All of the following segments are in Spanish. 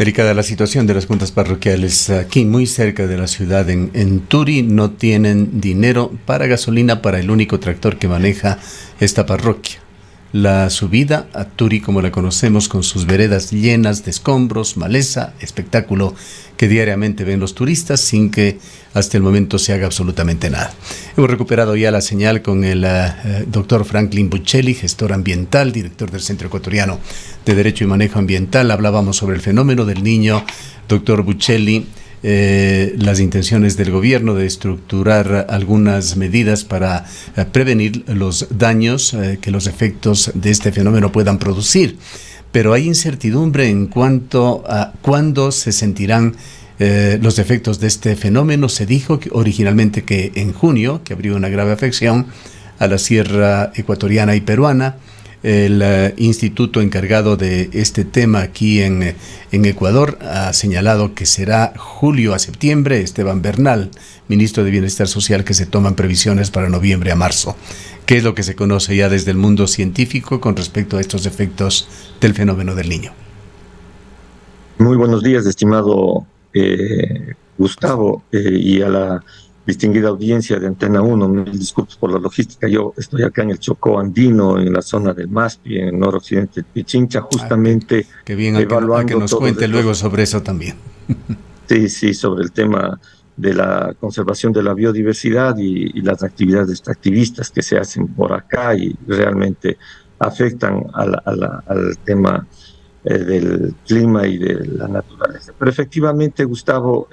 Delicada la situación de las juntas parroquiales aquí muy cerca de la ciudad en Turi. No tienen dinero para gasolina para el único tractor que maneja esta parroquia. La subida a Turi, como la conocemos, con sus veredas llenas de escombros, maleza, espectáculo que diariamente ven los turistas sin que hasta el momento se haga absolutamente nada. Hemos recuperado ya la señal con el doctor Franklin Buccelli, gestor ambiental, director del Centro Ecuatoriano de Derecho y Manejo Ambiental. Hablábamos sobre el fenómeno del Niño. Doctor Buccelli, las intenciones del gobierno de estructurar algunas medidas para prevenir los daños que los efectos de este fenómeno puedan producir. Pero hay incertidumbre en cuanto a cuándo se sentirán los efectos de este fenómeno. Se dijo originalmente que en junio, que habría una grave afección a la sierra ecuatoriana y peruana. El instituto encargado de este tema aquí en Ecuador ha señalado que será julio a septiembre. Esteban Bernal, ministro de Bienestar Social, que se toman previsiones para noviembre a marzo. ¿Qué es lo que se conoce ya desde el mundo científico con respecto a estos efectos del fenómeno del Niño? Muy buenos días, estimado Gustavo, y a la distinguida audiencia de Antena 1. Mil disculpas por la logística. Yo estoy acá en el Chocó andino, en la zona del Maspi, en el noroccidente de Pichincha, justamente qué bien, evaluando que nos cuente luego sobre eso también. Sí, sobre el tema de la conservación de la biodiversidad y las actividades extractivistas que se hacen por acá y realmente afectan al tema del clima y de la naturaleza. Pero efectivamente, Gustavo,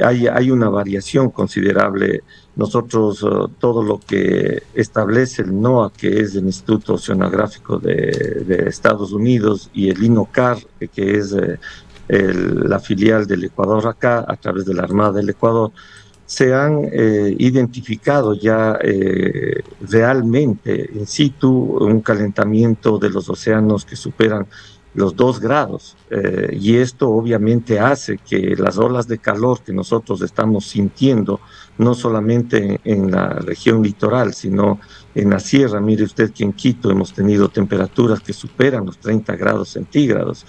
hay una variación considerable. Nosotros, todo lo que establece el NOAA, que es el Instituto Oceanográfico de Estados Unidos, y el INOCAR, que es la filial del Ecuador acá, a través de la Armada del Ecuador, se han identificado ya realmente in situ un calentamiento de los océanos que superan los 2 grados, y esto obviamente hace que las olas de calor que nosotros estamos sintiendo, no solamente en la región litoral, sino en la sierra. Mire usted que en Quito hemos tenido temperaturas que superan los 30 grados centígrados.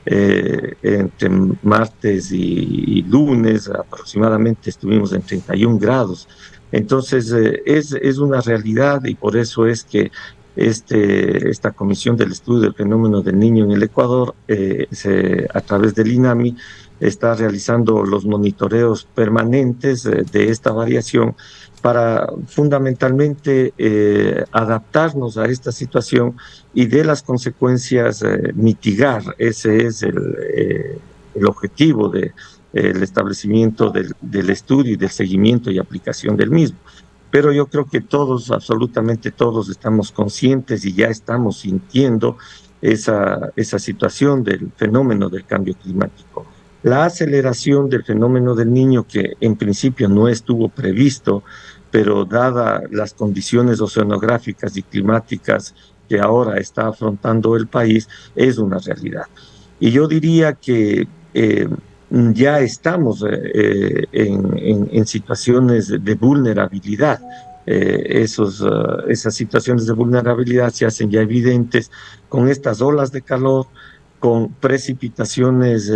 Entre martes y lunes aproximadamente estuvimos en 31 grados. Entonces, es una realidad, y por eso es que esta comisión del estudio del fenómeno del Niño en el Ecuador, a través del INAMI, está realizando los monitoreos permanentes de esta variación para fundamentalmente adaptarnos a esta situación y de las consecuencias mitigar. Ese es el objetivo del establecimiento del estudio y del seguimiento y aplicación del mismo. Pero yo creo que todos, absolutamente todos, estamos conscientes y ya estamos sintiendo esa situación del fenómeno del cambio climático. La aceleración del fenómeno del Niño, que en principio no estuvo previsto, pero dadas las condiciones oceanográficas y climáticas que ahora está afrontando el país, es una realidad. Y yo diría que ya estamos en situaciones de vulnerabilidad. Esas situaciones de vulnerabilidad se hacen ya evidentes con estas olas de calor, con precipitaciones.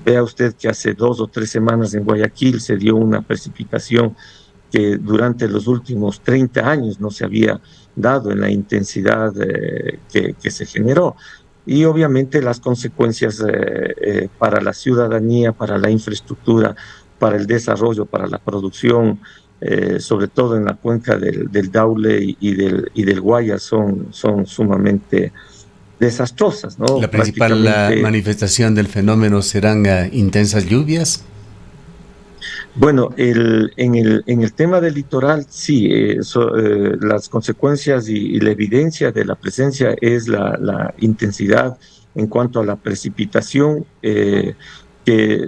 Vea usted que hace 2 o 3 semanas en Guayaquil se dio una precipitación que durante los últimos 30 años no se había dado en la intensidad que se generó. Y obviamente las consecuencias para la ciudadanía, para la infraestructura, para el desarrollo, para la producción, sobre todo en la cuenca del Daule y del Guaya, son sumamente desastrosas, ¿no? La principal manifestación del fenómeno serán intensas lluvias. Bueno, en el tema del litoral, sí, las consecuencias y la evidencia de la presencia es la intensidad en cuanto a la precipitación, que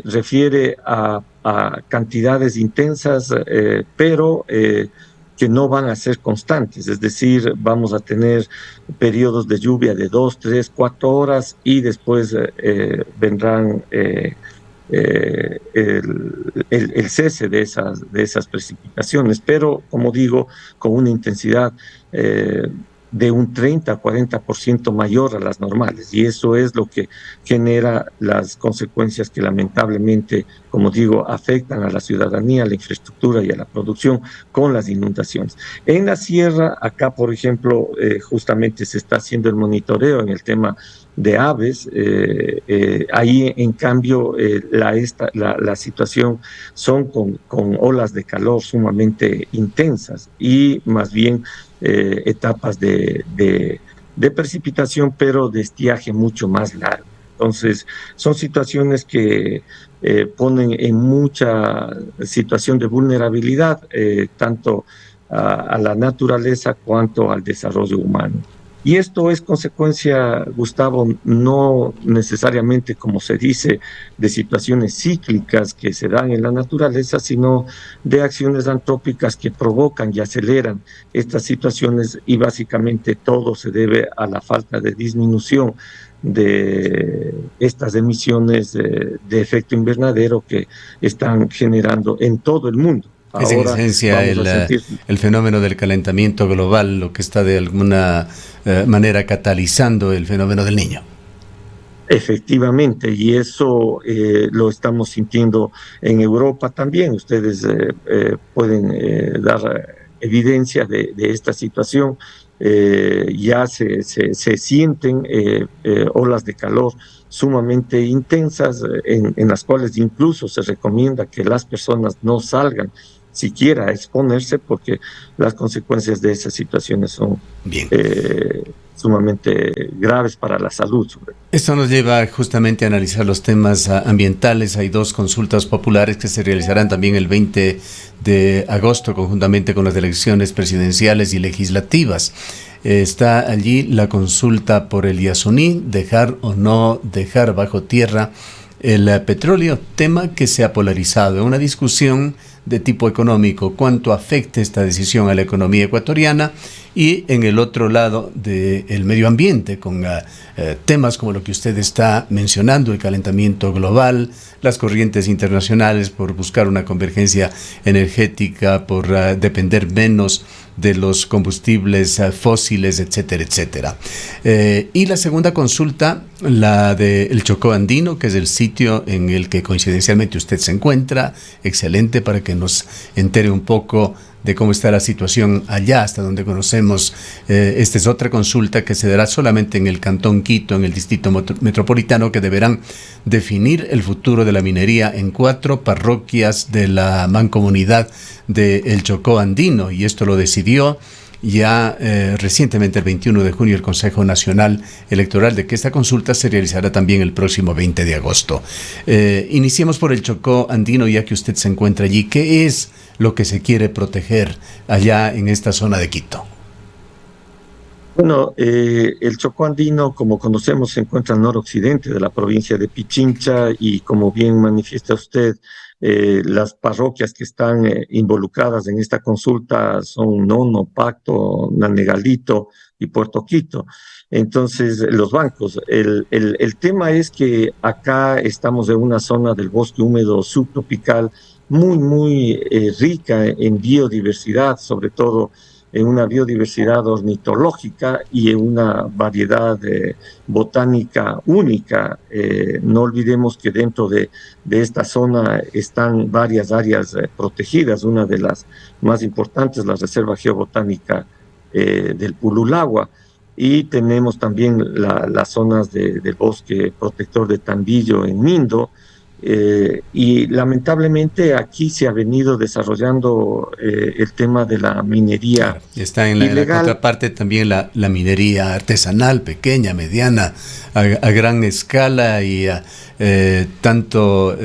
refiere a cantidades intensas, pero que no van a ser constantes. Es decir, vamos a tener periodos de lluvia de 2, 3, 4 horas y después vendrán el cese de esas precipitaciones, pero como digo, con una intensidad de un 30 a 40% mayor a las normales. Y eso es lo que genera las consecuencias que lamentablemente, como digo, afectan a la ciudadanía, a la infraestructura y a la producción con las inundaciones. En la sierra, acá, por ejemplo, justamente se está haciendo el monitoreo en el tema de aves. Ahí, en cambio, la situación son con olas de calor sumamente intensas y más bien etapas de precipitación, pero de estiaje mucho más largo. Entonces, son situaciones que ponen en mucha situación de vulnerabilidad, tanto a la naturaleza cuanto al desarrollo humano. Y esto es consecuencia, Gustavo, no necesariamente, como se dice, de situaciones cíclicas que se dan en la naturaleza, sino de acciones antrópicas que provocan y aceleran estas situaciones, y básicamente todo se debe a la falta de disminución de estas emisiones de efecto invernadero que están generando en todo el mundo. Es en Ahora esencia vamos a sentir. el fenómeno del calentamiento global lo que está de alguna manera catalizando el fenómeno del niño. Efectivamente, y eso lo estamos sintiendo en Europa también. Ustedes pueden dar evidencia de esta situación. Ya se sienten olas de calor sumamente intensas, en las cuales incluso se recomienda que las personas no salgan siquiera a exponerse, porque las consecuencias de esas situaciones son Bien. Sumamente graves para la salud. Esto nos lleva justamente a analizar los temas ambientales. Hay dos consultas populares que se realizarán también el 20 de agosto, conjuntamente con las elecciones presidenciales y legislativas. Está allí la consulta por el Yasuní, dejar o no dejar bajo tierra el petróleo, tema que se ha polarizado en una discusión de tipo económico, cuánto afecta esta decisión a la economía ecuatoriana, y en el otro lado del medio ambiente, con temas como lo que usted está mencionando, el calentamiento global, las corrientes internacionales por buscar una convergencia energética, por depender menos de los combustibles fósiles, etcétera, etcétera. Y la segunda consulta, la del Chocó Andino, que es el sitio en el que coincidencialmente usted se encuentra, excelente para que nos entere un poco de cómo está la situación allá, hasta donde conocemos. Esta es otra consulta que se dará solamente en el Cantón Quito, en el Distrito Metropolitano, que deberán definir el futuro de la minería en 4 parroquias de la mancomunidad del Chocó Andino, y esto lo decidió ya recientemente, el 21 de junio, el Consejo Nacional Electoral, de que esta consulta se realizará también el próximo 20 de agosto. Iniciemos por el Chocó Andino, ya que usted se encuentra allí. ¿Qué es lo que se quiere proteger allá en esta zona de Quito? Bueno, el Chocó Andino, como conocemos, se encuentra al noroccidente de la provincia de Pichincha, y como bien manifiesta usted, las parroquias que están involucradas en esta consulta son Nono, Pacto, Nanegalito y Puerto Quito. Entonces, los bancos. El tema es que acá estamos en una zona del bosque húmedo subtropical muy rica en biodiversidad, sobre todo en una biodiversidad ornitológica y en una variedad botánica única. No olvidemos que dentro de esta zona están varias áreas protegidas. Una de las más importantes, la Reserva Geobotánica del Pululagua, y tenemos también las zonas del bosque protector de Tambillo en Mindo. Y lamentablemente aquí se ha venido desarrollando el tema de la minería. Claro. Está en la contraparte también la minería artesanal, pequeña, mediana, a gran escala, y tanto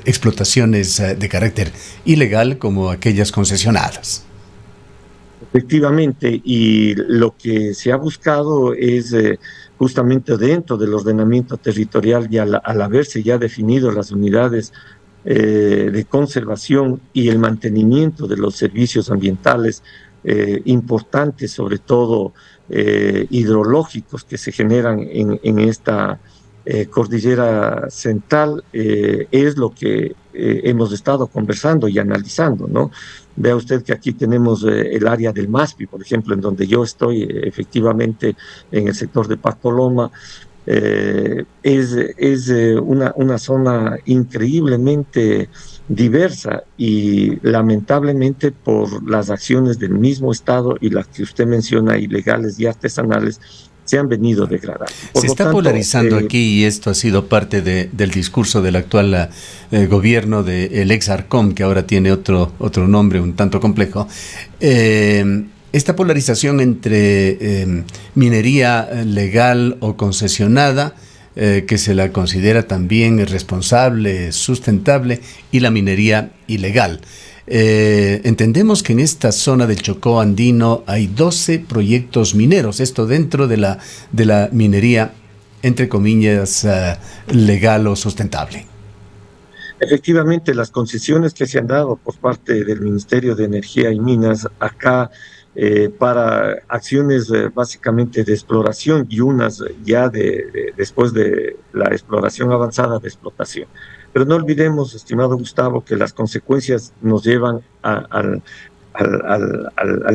explotaciones de carácter ilegal como aquellas concesionadas. Efectivamente, y lo que se ha buscado es justamente dentro del ordenamiento territorial, y al haberse ya definido las unidades de conservación y el mantenimiento de los servicios ambientales importantes, sobre todo hidrológicos, que se generan en esta Cordillera Central, es lo que hemos estado conversando y analizando, ¿no? Vea usted que aquí tenemos el área del MASPI, por ejemplo, en donde yo estoy efectivamente en el sector de Pactoloma. Una zona increíblemente diversa y lamentablemente por las acciones del mismo Estado y las que usted menciona, ilegales y artesanales, se han venido degradando. Por Se lo está tanto, polarizando aquí y esto ha sido parte del discurso del actual gobierno del ex Arcom, que ahora tiene otro nombre un tanto complejo. Esta polarización entre minería legal o concesionada, que se la considera también responsable, sustentable, y la minería ilegal. Entendemos que en esta zona del Chocó andino hay 12 proyectos mineros, esto dentro de la minería, entre comillas, legal o sustentable. efectivamente, las concesiones que se han dado por parte del Ministerio de Energía y Minas acá para acciones básicamente de exploración y unas ya después de la exploración avanzada de explotación. Pero no olvidemos, estimado Gustavo, que las consecuencias nos llevan al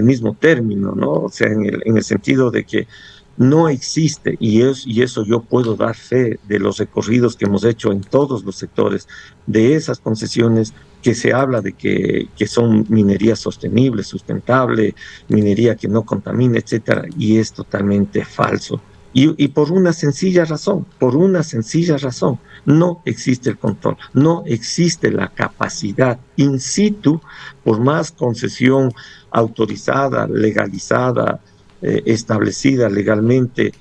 mismo término, ¿no? O sea, en el sentido de que no existe, y eso yo puedo dar fe de los recorridos que hemos hecho en todos los sectores, de esas concesiones que se habla de que son minería sostenible, sustentable, minería que no contamina, etcétera, y es totalmente falso. Y por una sencilla razón, no existe el control, no existe la capacidad in situ, por más concesión autorizada, legalizada, establecida legalmente,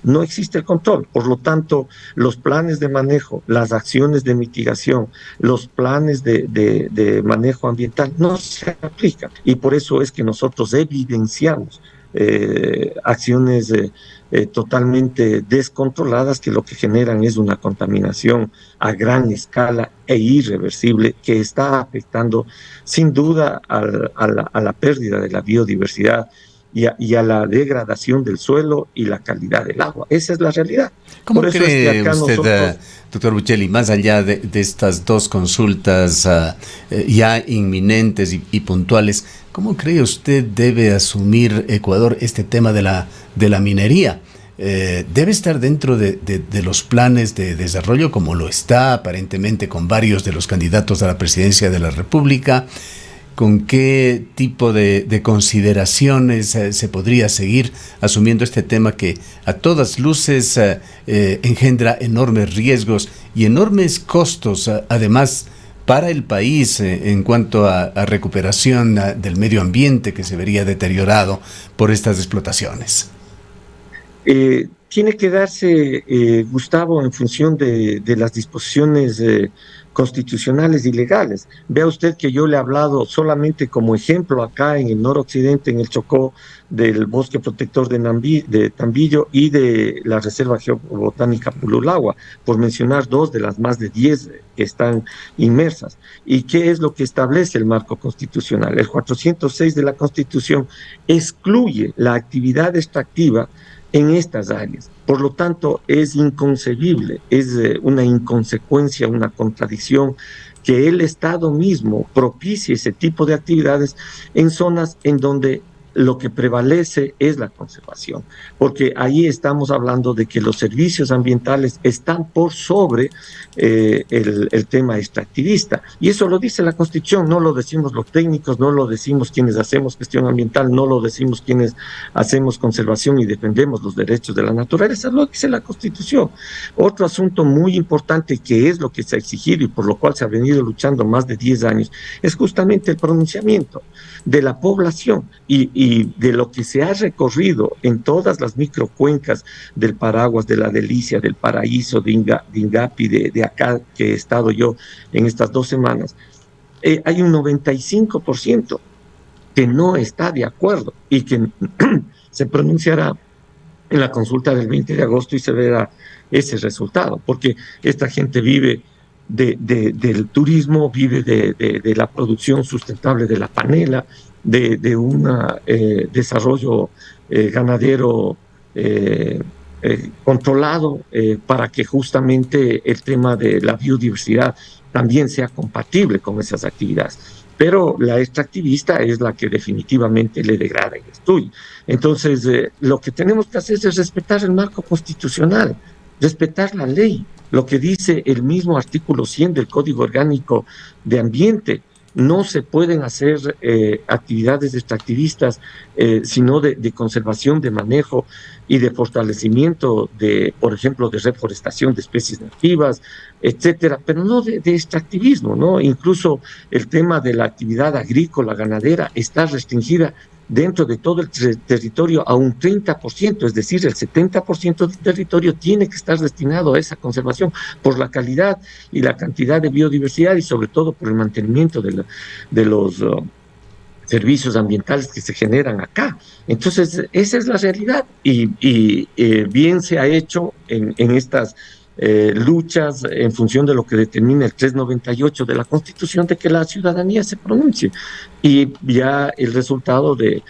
no existe el control. Por lo tanto, los planes de manejo, las acciones de mitigación, los planes de manejo ambiental no se aplican. Y por eso es que nosotros evidenciamos acciones totalmente descontroladas que lo que generan es una contaminación a gran escala e irreversible que está afectando sin duda a la pérdida de la biodiversidad y a la degradación del suelo y la calidad del agua. Esa es la realidad. Por ¿Cómo eso es que cree acá usted, nosotros... doctor Bucheli, más allá de estas dos consultas ya inminentes y puntuales, cómo cree usted debe asumir Ecuador este tema de la minería? Debe estar dentro de los planes de desarrollo, como lo está aparentemente con varios de los candidatos a la presidencia de la República. ¿Con qué tipo de consideraciones se podría seguir asumiendo este tema que a todas luces engendra enormes riesgos y enormes costos, además, para el país en cuanto a recuperación del medio ambiente que se vería deteriorado por estas explotaciones? Tiene que darse, Gustavo, en función de las disposiciones constitucionales y legales. Vea usted que yo le he hablado solamente como ejemplo acá en el noroccidente, en el Chocó, del bosque protector de Tambillo y de la Reserva Geobotánica Pululagua, por mencionar dos de las más de 10 que están inmersas. ¿Y qué es lo que establece el marco constitucional? El 406 de la Constitución excluye la actividad extractiva en estas áreas. Por lo tanto, es inconcebible, es una inconsecuencia, una contradicción que el Estado mismo propicie ese tipo de actividades en zonas en donde lo que prevalece es la conservación, porque ahí estamos hablando de que los servicios ambientales están por sobre el tema extractivista. Y eso lo dice la Constitución, no lo decimos los técnicos, no lo decimos quienes hacemos gestión ambiental, no lo decimos quienes hacemos conservación y defendemos los derechos de la naturaleza, lo dice la Constitución. Otro asunto muy importante que es lo que se ha exigido y por lo cual se ha venido luchando más de 10 años es justamente el pronunciamiento de la población y de lo que se ha recorrido en todas las microcuencas del Paraguas, de la Delicia, del Paraíso, de Ingapi, de acá que he estado yo en estas 2 semanas, hay un 95% que no está de acuerdo y que se pronunciará en la consulta del 20 de agosto y se verá ese resultado, porque esta gente vive del turismo, vive de la producción sustentable de la panela, de un desarrollo ganadero controlado para que justamente el tema de la biodiversidad también sea compatible con esas actividades. Pero la extractivista es la que definitivamente le degrada y destruye. Entonces, lo que tenemos que hacer es respetar el marco constitucional, respetar la ley, lo que dice el mismo artículo 100 del Código Orgánico de Ambiente. No se pueden hacer actividades extractivistas, sino de conservación, de manejo y de fortalecimiento de, por ejemplo, de reforestación de especies nativas, etcétera, pero no de extractivismo, ¿no? Incluso el tema de la actividad agrícola, ganadera, está restringida dentro de todo el territorio a un 30%, es decir, el 70% del territorio tiene que estar destinado a esa conservación por la calidad y la cantidad de biodiversidad y sobre todo por el mantenimiento de los servicios ambientales que se generan acá. Entonces, esa es la realidad y bien se ha hecho en estas luchas en función de lo que determina el 398 de la Constitución, de que la ciudadanía se pronuncie. Y ya el resultado de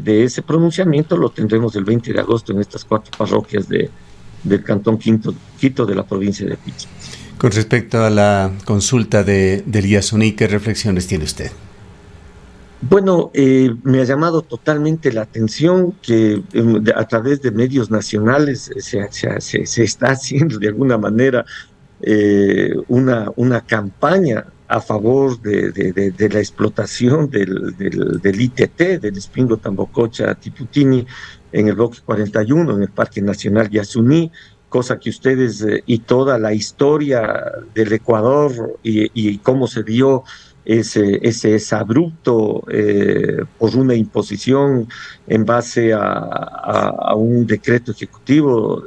ese pronunciamiento lo tendremos el 20 de agosto en estas 4 parroquias del Cantón Quito de la provincia de Pichi. Con respecto a la consulta del Yasuní, ¿qué reflexiones tiene usted? Bueno, me ha llamado totalmente la atención que a través de medios nacionales se está haciendo de alguna manera una campaña a favor de la explotación del ITT, del Espingo Tambococha Tiputini, en el bloque 41, en el Parque Nacional Yasuní, cosa que ustedes y toda la historia del Ecuador y cómo se dio ese abrupto por una imposición en base a un decreto ejecutivo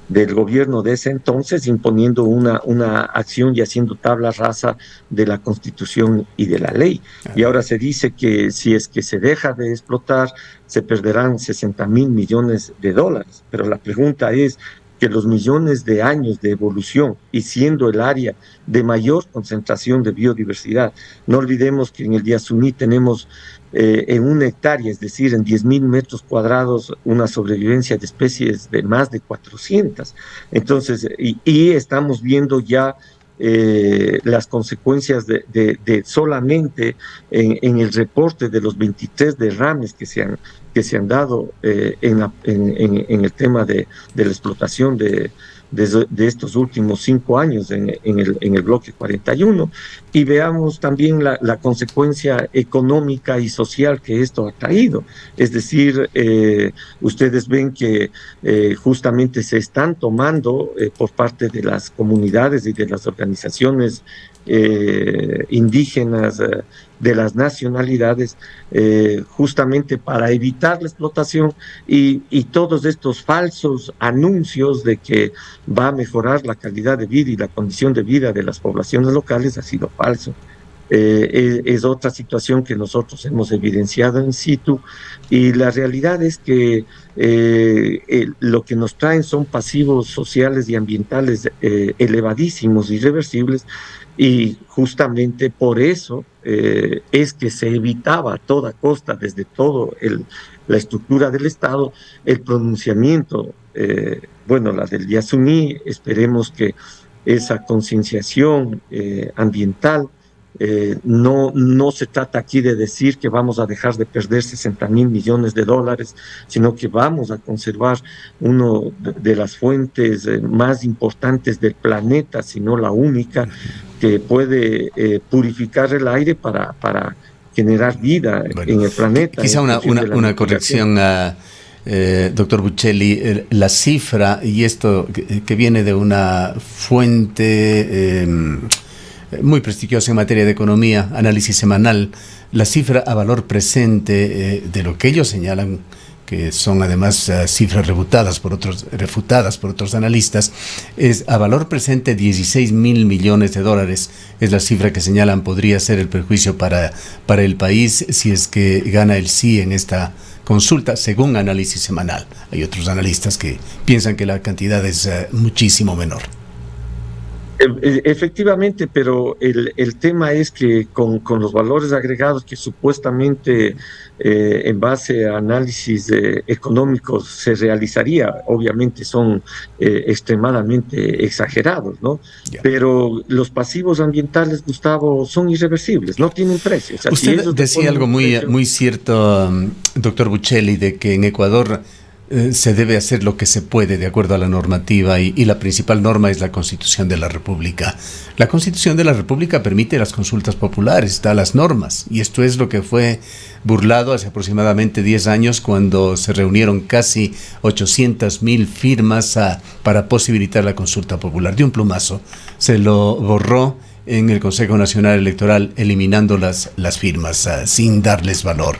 del gobierno de ese entonces, imponiendo una acción y haciendo tabla rasa de la Constitución y de la ley. Y ahora se dice que si es que se deja de explotar, se perderán 60.000 millones de dólares. Pero la pregunta es que los millones de años de evolución y siendo el área de mayor concentración de biodiversidad, no olvidemos que en el Yasuní tenemos en 1 hectárea, es decir, en 10.000 metros cuadrados, una sobrevivencia de especies de más de 400. Entonces, y estamos viendo ya las consecuencias de solamente en el reporte de los 23 derrames que se han dado en el tema de la explotación de estos últimos 5 años en el bloque 41, y veamos también la consecuencia económica y social que esto ha traído. Es decir, ustedes ven que justamente se están tomando por parte de las comunidades y de las organizaciones indígenas de las nacionalidades, justamente para evitar la explotación y todos estos falsos anuncios de que va a mejorar la calidad de vida y la condición de vida de las poblaciones locales ha sido falso. Es otra situación que nosotros hemos evidenciado in situ y la realidad es que lo que nos traen son pasivos sociales y ambientales elevadísimos, irreversibles, y justamente por eso es que se evitaba a toda costa, desde toda la estructura del Estado, el pronunciamiento. Bueno, la del Yasuní, esperemos que esa concienciación ambiental no se trata aquí de decir que vamos a dejar de perder 60.000 millones de dólares, sino que vamos a conservar una de las fuentes más importantes del planeta, si no la única, que puede purificar el aire para generar vida en el planeta. Quizá una corrección, doctor Buccelli, la cifra, y esto que viene de una fuente muy prestigiosa en materia de economía, Análisis Semanal, la cifra a valor presente de lo que ellos señalan, que son además cifras refutadas por otros analistas, es a valor presente 16.000 millones de dólares, es la cifra que señalan podría ser el perjuicio para el país si es que gana el sí en esta consulta, según Análisis Semanal. Hay otros analistas que piensan que la cantidad es muchísimo menor. Efectivamente, pero el tema es que con los valores agregados que supuestamente en base a análisis económicos se realizaría, obviamente son extremadamente exagerados, ¿no? Ya. Pero los pasivos ambientales, Gustavo, son irreversibles, no tienen precio. O sea, si Usted ellos le decía ponen algo un muy, precio. muy cierto, doctor Buccelli, de que en Ecuador se debe hacer lo que se puede de acuerdo a la normativa y la principal norma es la Constitución de la República. La Constitución de la República permite las consultas populares, da las normas, y esto es lo que fue burlado hace aproximadamente 10 años cuando se reunieron casi 800.000 firmas para posibilitar la consulta popular. De un plumazo se lo borró en el Consejo Nacional Electoral, eliminando las firmas sin darles valor.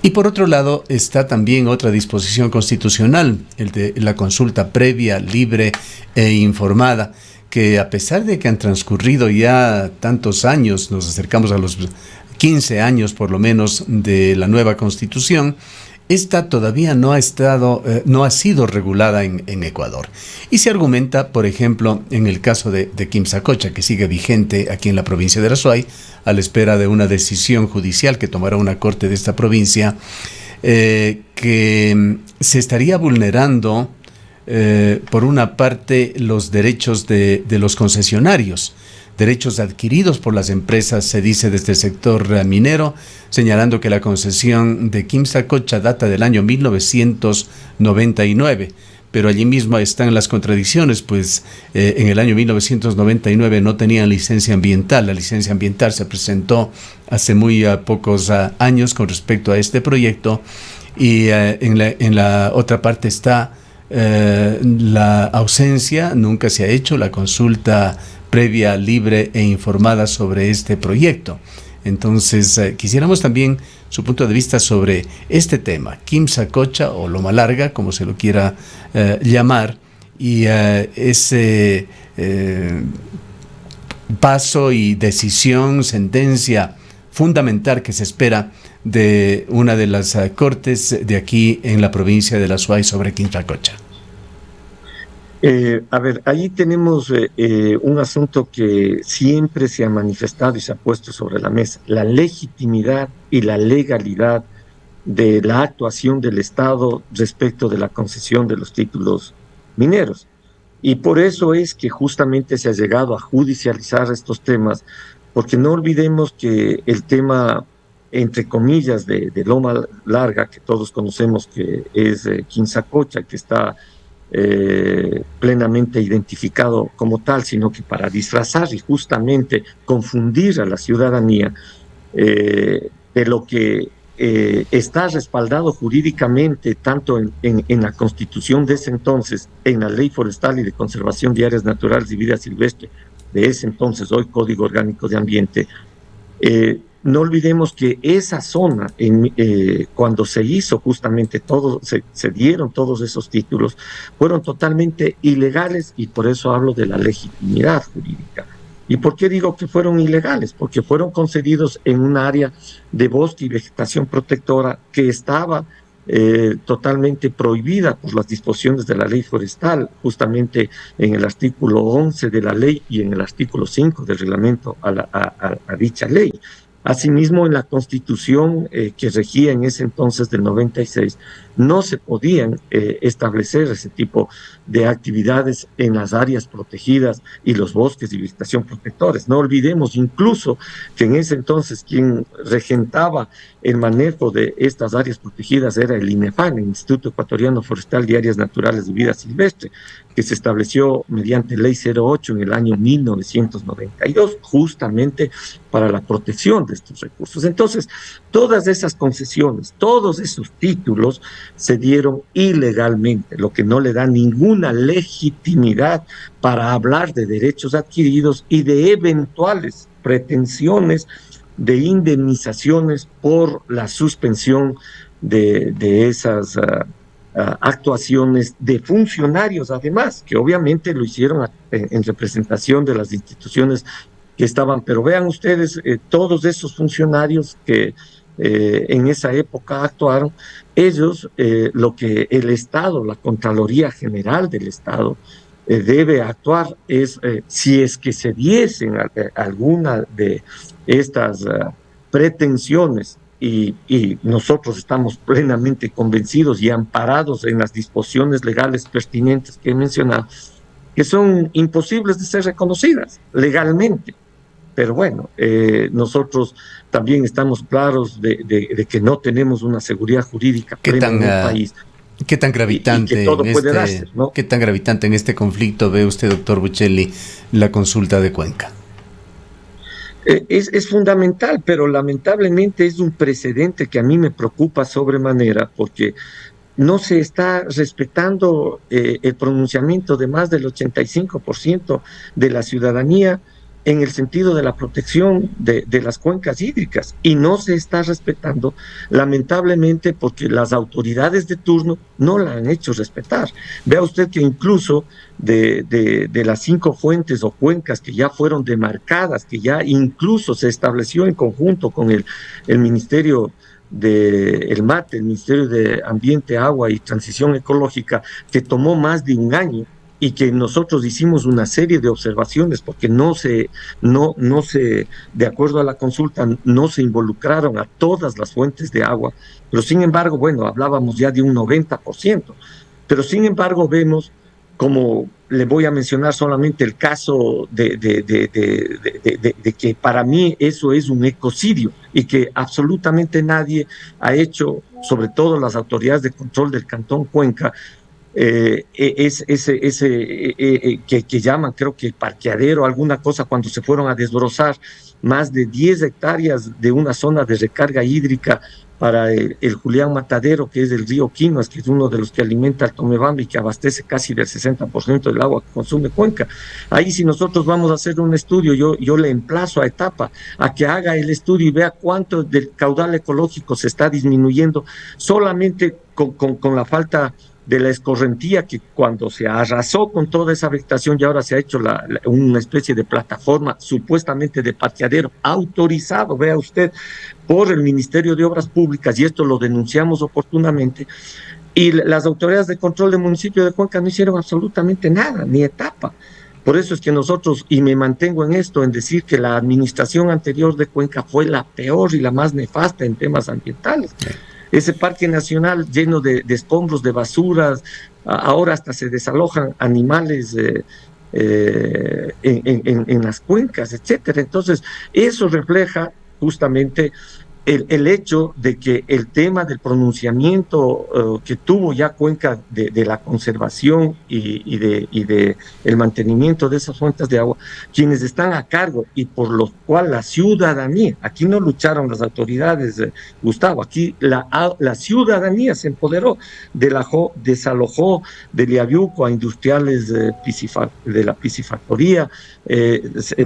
Y por otro lado está también otra disposición constitucional, el de la consulta previa, libre e informada, que a pesar de que han transcurrido ya tantos años, nos acercamos a los 15 años por lo menos de la nueva Constitución, esta todavía no ha sido regulada en Ecuador. Y se argumenta, por ejemplo, en el caso de Quimsacocha, que sigue vigente aquí en la provincia de Azuay, a la espera de una decisión judicial que tomará una corte de esta provincia, que se estaría vulnerando, por una parte, los derechos de los concesionarios, derechos adquiridos por las empresas, se dice desde el sector minero, señalando que la concesión de Quimsacocha data del año 1999, pero allí mismo están las contradicciones, pues en el año 1999 no tenían licencia ambiental, la licencia ambiental se presentó hace muy pocos años con respecto a este proyecto, y en la otra parte está la ausencia, nunca se ha hecho la consulta previa, libre e informada sobre este proyecto. Entonces, quisiéramos también su punto de vista sobre este tema, Quimsacocha o Loma Larga, como se lo quiera llamar, y ese paso y decisión, sentencia fundamental que se espera de una de las cortes de aquí en la provincia de La Azuay sobre Quimsacocha. A ver, ahí tenemos un asunto que siempre se ha manifestado y se ha puesto sobre la mesa, la legitimidad y la legalidad de la actuación del Estado respecto de la concesión de los títulos mineros. Y por eso es que justamente se ha llegado a judicializar estos temas, porque no olvidemos que el tema, entre comillas, de Loma Larga, que todos conocemos que es Quimsacocha, que está plenamente identificado como tal, sino que para disfrazar y justamente confundir a la ciudadanía de lo que está respaldado jurídicamente tanto en la Constitución de ese entonces, en la Ley Forestal y de Conservación de Áreas Naturales y Vida Silvestre de ese entonces, hoy Código Orgánico de Ambiente. No olvidemos que esa zona, cuando se hizo justamente todo, se dieron todos esos títulos, fueron totalmente ilegales, y por eso hablo de la legitimidad jurídica. ¿Y por qué digo que fueron ilegales? Porque fueron concedidos en un área de bosque y vegetación protectora que estaba totalmente prohibida por las disposiciones de la ley forestal, justamente en el artículo 11 de la ley y en el artículo 5 del reglamento a dicha ley. Asimismo, en la Constitución que regía en ese entonces del 96, no se podían establecer ese tipo de actividades en las áreas protegidas y los bosques y vegetación protectores. No olvidemos incluso que en ese entonces quien regentaba el manejo de estas áreas protegidas era el INEFAN, el Instituto Ecuatoriano Forestal de Áreas Naturales de Vida Silvestre, que se estableció mediante Ley 08 en el año 1992, justamente para la protección de estos recursos. Entonces, todas esas concesiones, todos esos títulos se dieron ilegalmente, lo que no le da ninguna legitimidad para hablar de derechos adquiridos y de eventuales pretensiones de indemnizaciones por la suspensión de esas actuaciones de funcionarios, además, que obviamente lo hicieron en representación de las instituciones que estaban. Pero vean ustedes, todos esos funcionarios que en esa época actuaron, ellos, lo que el Estado, la Contraloría General del Estado, debe actuar es si es que se diesen alguna de estas pretensiones y nosotros estamos plenamente convencidos y amparados en las disposiciones legales pertinentes que he mencionado, que son imposibles de ser reconocidas legalmente. Pero bueno, nosotros también estamos claros de que no tenemos una seguridad jurídica plena en el país. ¿Qué tan gravitante ¿no? ¿Qué tan gravitante en este conflicto ve usted, doctor Buccelli, la consulta de Cuenca? Es fundamental, pero lamentablemente es un precedente que a mí me preocupa sobremanera, porque no se está respetando el pronunciamiento de más del 85% de la ciudadanía en el sentido de la protección de las cuencas hídricas, y no se está respetando, lamentablemente, porque las autoridades de turno no la han hecho respetar. Vea usted que incluso de las 5 fuentes o cuencas que ya fueron demarcadas, que ya incluso se estableció en conjunto con el Ministerio el MAT, el Ministerio de Ambiente, Agua y Transición Ecológica, que tomó más de un año, y que nosotros hicimos una serie de observaciones porque de acuerdo a la consulta, no se involucraron a todas las fuentes de agua, pero sin embargo, bueno, hablábamos ya de un 90%, pero sin embargo vemos, como le voy a mencionar solamente el caso de que para mí eso es un ecocidio y que absolutamente nadie ha hecho, sobre todo las autoridades de control del Cantón Cuenca, que llaman, creo que parqueadero, alguna cosa, cuando se fueron a desbrozar más de 10 hectáreas de una zona de recarga hídrica para el Julián Matadero, que es del río Quinoas, que es uno de los que alimenta al Tomebamba y que abastece casi del 60% del agua que consume Cuenca. Ahí, si nosotros vamos a hacer un estudio, yo le emplazo a Etapa a que haga el estudio y vea cuánto del caudal ecológico se está disminuyendo solamente con la falta de la escorrentía, que cuando se arrasó con toda esa vegetación y ahora se ha hecho una especie de plataforma supuestamente de parqueadero autorizado, vea usted, por el Ministerio de Obras Públicas, y esto lo denunciamos oportunamente, y las autoridades de control del municipio de Cuenca no hicieron absolutamente nada, ni Etapa. Por eso es que nosotros, y me mantengo en esto, en decir que la administración anterior de Cuenca fue la peor y la más nefasta en temas ambientales. Ese parque nacional lleno de escombros, de basuras, ahora hasta se desalojan animales en las cuencas, etcétera. Entonces, eso refleja justamente el hecho de que el tema del pronunciamiento que tuvo ya Cuenca de la conservación y de el mantenimiento de esas fuentes de agua, quienes están a cargo y por lo cual la ciudadanía, aquí no lucharon las autoridades, Gustavo, aquí la ciudadanía se empoderó, desalojó de Liaviuco a industriales de la piscifactoría,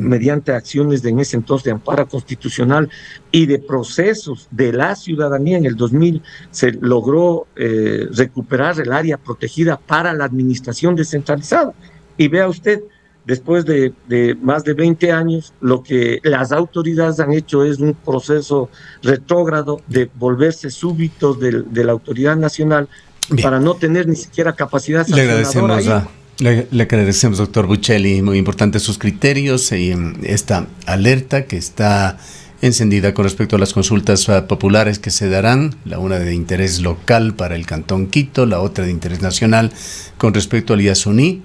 mediante acciones en ese entonces de amparo constitucional y de procesos de la ciudadanía. En el 2000 se logró recuperar el área protegida para la administración descentralizada. Y vea usted, después de más de 20 años, lo que las autoridades han hecho es un proceso retrógrado de volverse súbditos de la autoridad nacional. Bien, para no tener ni siquiera capacidad sancionadora. Le agradecemos, doctor Buccelli, muy importantes sus criterios y esta alerta que está encendida con respecto a las consultas populares que se darán, la una de interés local para el Cantón Quito, la otra de interés nacional con respecto al Yasuní,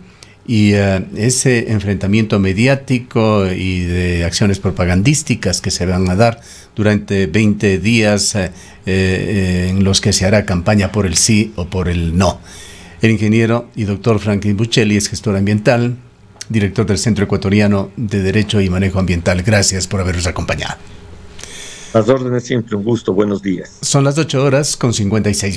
y ese enfrentamiento mediático y de acciones propagandísticas que se van a dar durante 20 días en los que se hará campaña por el sí o por el no. El ingeniero y doctor Franklin Buccelli es gestor ambiental, director del Centro Ecuatoriano de Derecho y Manejo Ambiental. Gracias por habernos acompañado. Las órdenes siempre, un gusto, buenos días. Son las 8:56.